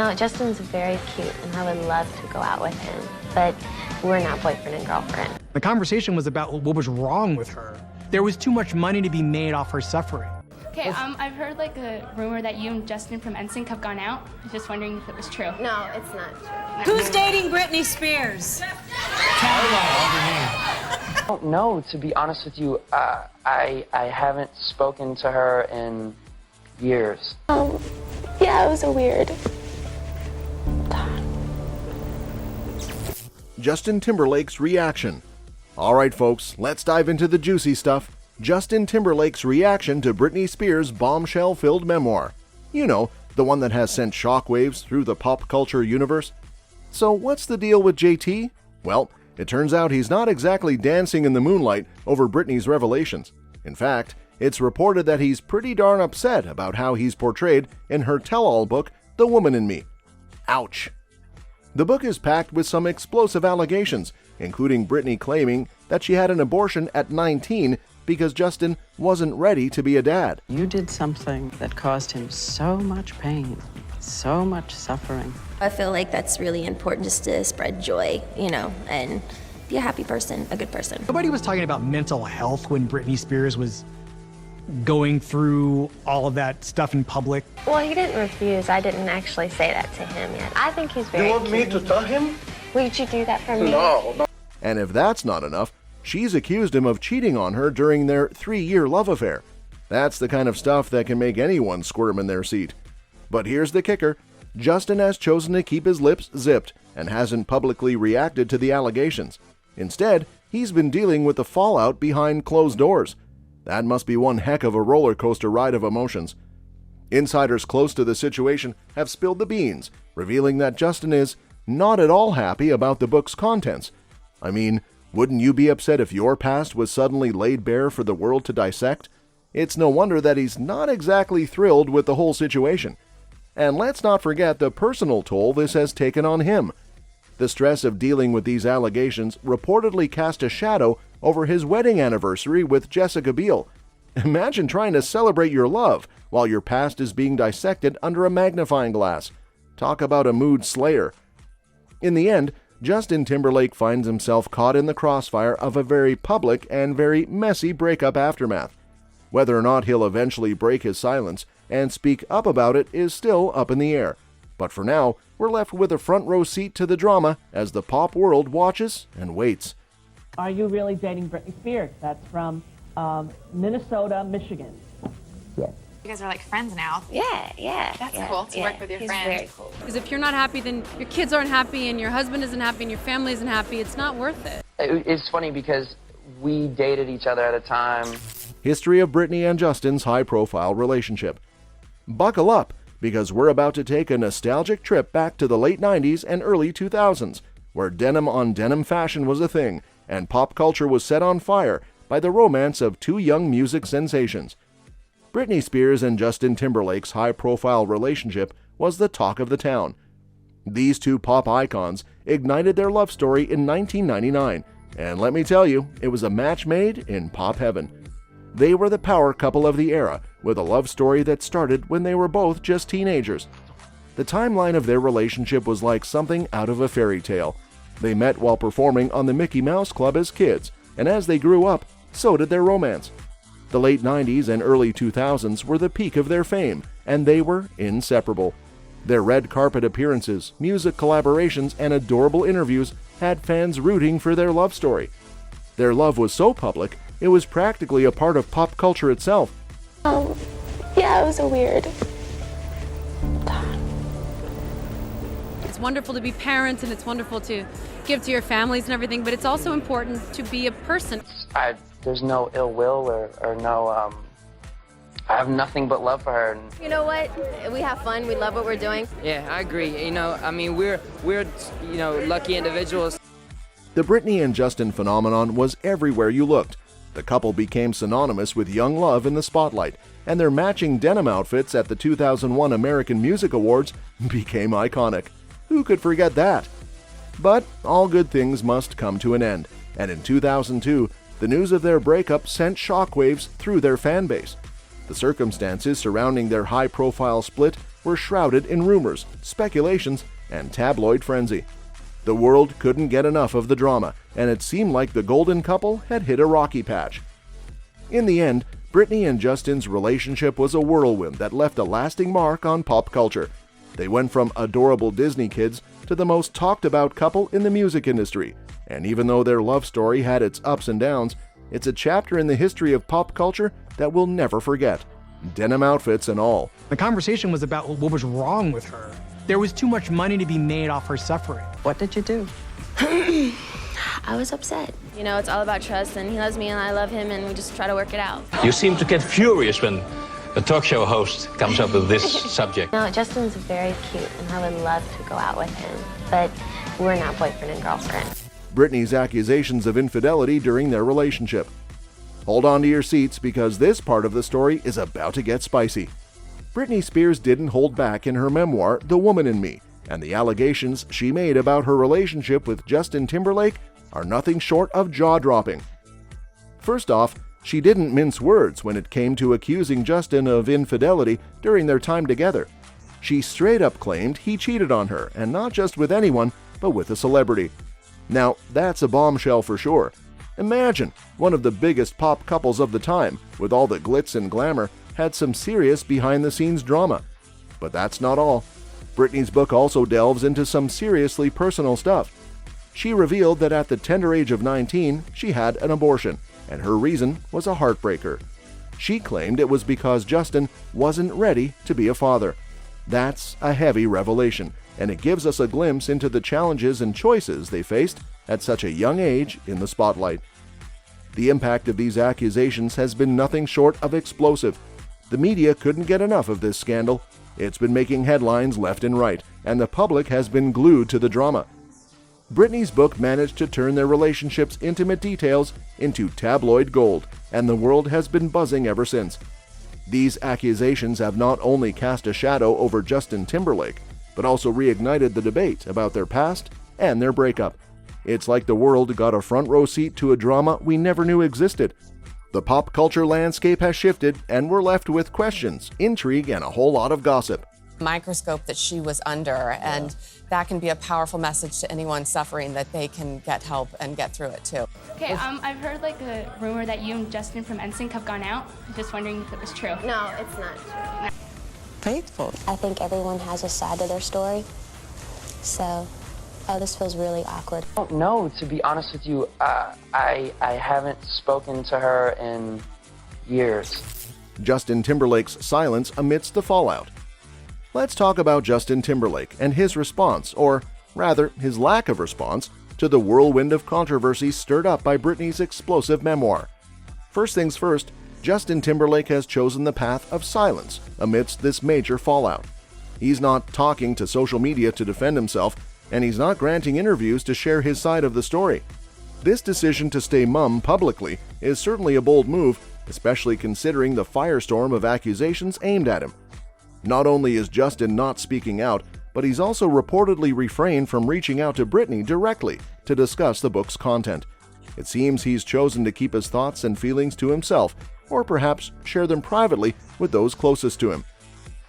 No, Justin's very cute, and I would love to go out with him, but we're not boyfriend and girlfriend. The conversation was about what was wrong with her. There was too much money to be made off her suffering. Okay, I've heard like a rumor that you and Justin from NSYNC have gone out. I was just wondering if it was true. No, it's not true. Who's dating Britney Spears? I don't know, to be honest with you. I haven't spoken to her in years. Yeah, it was a weird time. Justin Timberlake's reaction. All right, folks, let's dive into the juicy stuff. Justin Timberlake's reaction to Britney Spears' bombshell-filled memoir. You know, the one that has sent shockwaves through the pop culture universe. So what's the deal with JT? Well, it turns out he's not exactly dancing in the moonlight over Britney's revelations. In fact, it's reported that he's pretty darn upset about how he's portrayed in her tell-all book, The Woman in Me. Ouch. The book is packed with some explosive allegations, including Britney claiming that she had an abortion at 19 because Justin wasn't ready to be a dad. You did something that caused him so much pain, so much suffering. I feel like that's really important, just to spread joy, and be a happy person, a good person. Nobody was talking about mental health when Britney Spears was going through all of that stuff in public. Well, he didn't refuse. I didn't actually say that to him yet. I think he's very You want me to tell him? Would you do that for me? No. And if that's not enough, she's accused him of cheating on her during their 3-year love affair. That's the kind of stuff that can make anyone squirm in their seat. But here's the kicker. Justin has chosen to keep his lips zipped and hasn't publicly reacted to the allegations. Instead, he's been dealing with the fallout behind closed doors. That must be one heck of a roller coaster ride of emotions. Insiders close to the situation have spilled the beans, revealing that Justin is not at all happy about the book's contents. I mean, wouldn't you be upset if your past was suddenly laid bare for the world to dissect? It's no wonder that he's not exactly thrilled with the whole situation. And let's not forget the personal toll this has taken on him. The stress of dealing with these allegations reportedly cast a shadow over his wedding anniversary with Jessica Biel. Imagine trying to celebrate your love while your past is being dissected under a magnifying glass. Talk about a mood slayer. In the end, Justin Timberlake finds himself caught in the crossfire of a very public and very messy breakup aftermath. Whether or not he'll eventually break his silence and speak up about it is still up in the air. But for now, we're left with a front row seat to the drama as the pop world watches and waits. Are you really dating Britney Spears? That's from Minnesota, Michigan. Yes. You guys are like friends now. Yeah. That's cool to work with your He's friend. very cool. Because if you're not happy, then your kids aren't happy, and your husband isn't happy, and your family isn't happy. It's not worth it. It's funny because we dated each other at a time. History of Britney and Justin's high-profile relationship. Buckle up, because we're about to take a nostalgic trip back to the late 90s and early 2000s, where denim-on-denim fashion was a thing, and pop culture was set on fire by the romance of two young music sensations. Britney Spears and Justin Timberlake's high-profile relationship was the talk of the town. These two pop icons ignited their love story in 1999, and let me tell you, it was a match made in pop heaven. They were the power couple of the era, with a love story that started when they were both just teenagers. The timeline of their relationship was like something out of a fairy tale. They met while performing on the Mickey Mouse Club as kids, and as they grew up, so did their romance. The late 90s and early 2000s were the peak of their fame, and they were inseparable. Their red carpet appearances, music collaborations, and adorable interviews had fans rooting for their love story. Their love was so public, it was practically a part of pop culture itself. Yeah, it was a weird time. It's wonderful to be parents, and it's wonderful to give to your families and everything, but it's also important to be a person. There's no ill will or no, I have nothing but love for her. You know what? We have fun. We love what we're doing. Yeah, I agree. I mean, we're lucky individuals. The Britney and Justin phenomenon was everywhere you looked. The couple became synonymous with young love in the spotlight, and their matching denim outfits at the 2001 American Music Awards became iconic. Who could forget that? But all good things must come to an end, and in 2002, the news of their breakup sent shockwaves through their fan base. The circumstances surrounding their high-profile split were shrouded in rumors, speculations, and tabloid frenzy. The world couldn't get enough of the drama, and it seemed like the golden couple had hit a rocky patch. In the end, Britney and Justin's relationship was a whirlwind that left a lasting mark on pop culture. They went from adorable Disney kids to the most talked-about couple in the music industry, and even though their love story had its ups and downs, it's a chapter in the history of pop culture that we'll never forget. Denim outfits and all. The conversation was about what was wrong with her. There was too much money to be made off her suffering. What did you do? I was upset. You know, it's all about trust, and he loves me and I love him, and we just try to work it out. You seem to get furious when a talk show host comes up with this subject. No, Justin's very cute, and I would love to go out with him, but we're not boyfriend and girlfriend. Britney's accusations of infidelity during their relationship. Hold on to your seats because this part of the story is about to get spicy. Britney Spears didn't hold back in her memoir, The Woman in Me, and the allegations she made about her relationship with Justin Timberlake are nothing short of jaw-dropping. First off, she didn't mince words when it came to accusing Justin of infidelity during their time together. She straight up claimed he cheated on her, and not just with anyone, but with a celebrity. Now, that's a bombshell for sure. Imagine one of the biggest pop couples of the time, with all the glitz and glamour, had some serious behind-the-scenes drama. But that's not all. Britney's book also delves into some seriously personal stuff. She revealed that at the tender age of 19, she had an abortion, and her reason was a heartbreaker. She claimed it was because Justin wasn't ready to be a father. That's a heavy revelation, and it gives us a glimpse into the challenges and choices they faced at such a young age in the spotlight. The impact of these accusations has been nothing short of explosive. The media couldn't get enough of this scandal. It's been making headlines left and right, and the public has been glued to the drama. Britney's book managed to turn their relationship's intimate details into tabloid gold, and the world has been buzzing ever since. These accusations have not only cast a shadow over Justin Timberlake, but also reignited the debate about their past and their breakup. It's like the world got a front row seat to a drama we never knew existed. The pop culture landscape has shifted, and we're left with questions, intrigue, and a whole lot of gossip. Microscope that she was under, and that can be a powerful message to anyone suffering that they can get help and get through it too. Okay, I've heard like a rumor that you and Justin from NSYNC have gone out. I'm just wondering if it was true. No, it's not true. Faithful. I think everyone has a side to their story, so this feels really awkward. I don't know, to be honest with you. I haven't spoken to her in years. Justin Timberlake's silence amidst the fallout. Let's talk about Justin Timberlake and his response, or rather, his lack of response, to the whirlwind of controversy stirred up by Britney's explosive memoir. First things first, Justin Timberlake has chosen the path of silence amidst this major fallout. He's not talking to social media to defend himself, and he's not granting interviews to share his side of the story. This decision to stay mum publicly is certainly a bold move, especially considering the firestorm of accusations aimed at him. Not only is Justin not speaking out, but he's also reportedly refrained from reaching out to Britney directly to discuss the book's content. It seems he's chosen to keep his thoughts and feelings to himself, or perhaps share them privately with those closest to him.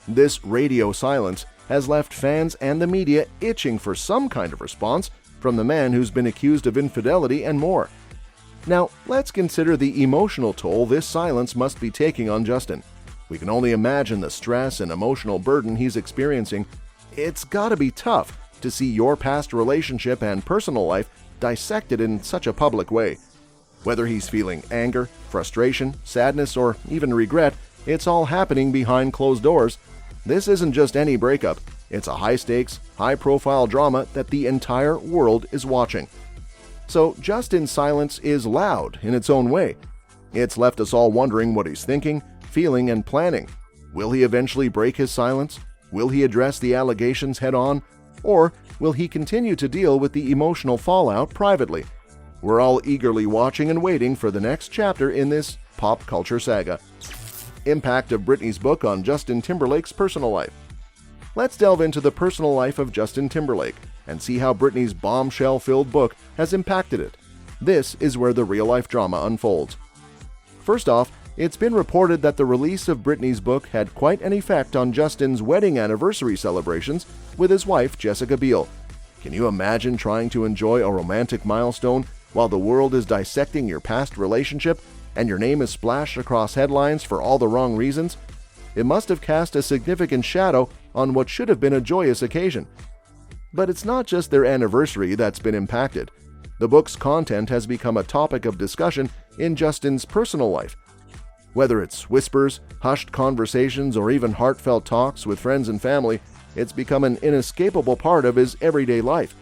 This radio silence has left fans and the media itching for some kind of response from the man who's been accused of infidelity and more. Now, let's consider the emotional toll this silence must be taking on Justin. We can only imagine the stress and emotional burden he's experiencing. It's gotta be tough to see your past relationship and personal life dissected in such a public way. Whether he's feeling anger, frustration, sadness, or even regret, it's all happening behind closed doors. This isn't just any breakup. It's a high-stakes, high-profile drama that the entire world is watching. So Justin's silence is loud in its own way. It's left us all wondering what he's thinking, feeling, and planning. Will he eventually break his silence? Will he address the allegations head-on? Or will he continue to deal with the emotional fallout privately? We're all eagerly watching and waiting for the next chapter in this pop culture saga. Impact of Britney's book on Justin Timberlake's personal life. Let's delve into the personal life of Justin Timberlake and see how Britney's bombshell-filled book has impacted it. This is where the real-life drama unfolds. First off, It's been reported that the release of Britney's book had quite an effect on Justin's wedding anniversary celebrations with his wife, Jessica Biel. Can you imagine trying to enjoy a romantic milestone while the world is dissecting your past relationship and your name is splashed across headlines for all the wrong reasons? It must have cast a significant shadow on what should have been a joyous occasion. But it's not just their anniversary that's been impacted. The book's content has become a topic of discussion in Justin's personal life. Whether it's whispers, hushed conversations, or even heartfelt talks with friends and family, it's become an inescapable part of his everyday life.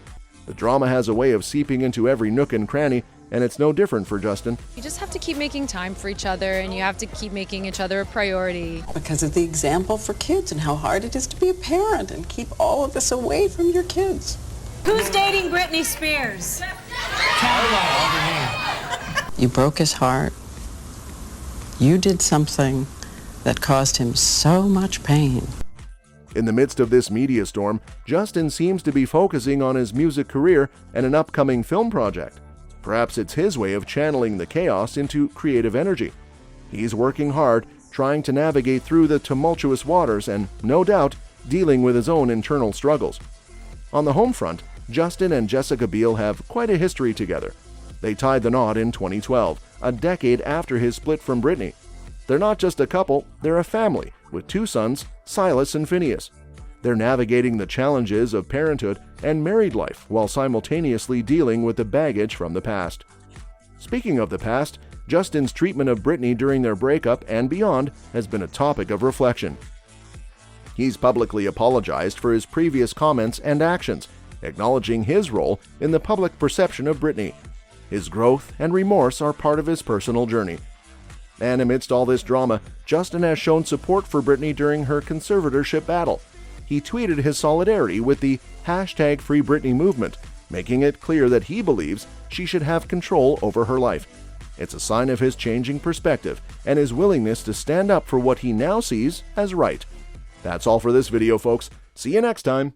The drama has a way of seeping into every nook and cranny, and it's no different for Justin. You just have to keep making time for each other, and you have to keep making each other a priority. Because of the example for kids and how hard it is to be a parent and keep all of this away from your kids. Who's dating Britney Spears? You broke his heart. You did something that caused him so much pain. In the midst of this media storm, Justin seems to be focusing on his music career and an upcoming film project. Perhaps it's his way of channeling the chaos into creative energy. He's working hard, trying to navigate through the tumultuous waters and, no doubt, dealing with his own internal struggles. On the home front, Justin and Jessica Biel have quite a history together. They tied the knot in 2012, a decade after his split from Britney. They're not just a couple, they're a family, with 2 sons, Silas and Phineas. They're navigating the challenges of parenthood and married life while simultaneously dealing with the baggage from the past. Speaking of the past, Justin's treatment of Britney during their breakup and beyond has been a topic of reflection. He's publicly apologized for his previous comments and actions, acknowledging his role in the public perception of Britney. His growth and remorse are part of his personal journey. And amidst all this drama, Justin has shown support for Britney during her conservatorship battle. He tweeted his solidarity with the #FreeBritney movement, making it clear that he believes she should have control over her life. It's a sign of his changing perspective and his willingness to stand up for what he now sees as right. That's all for this video, folks. See you next time.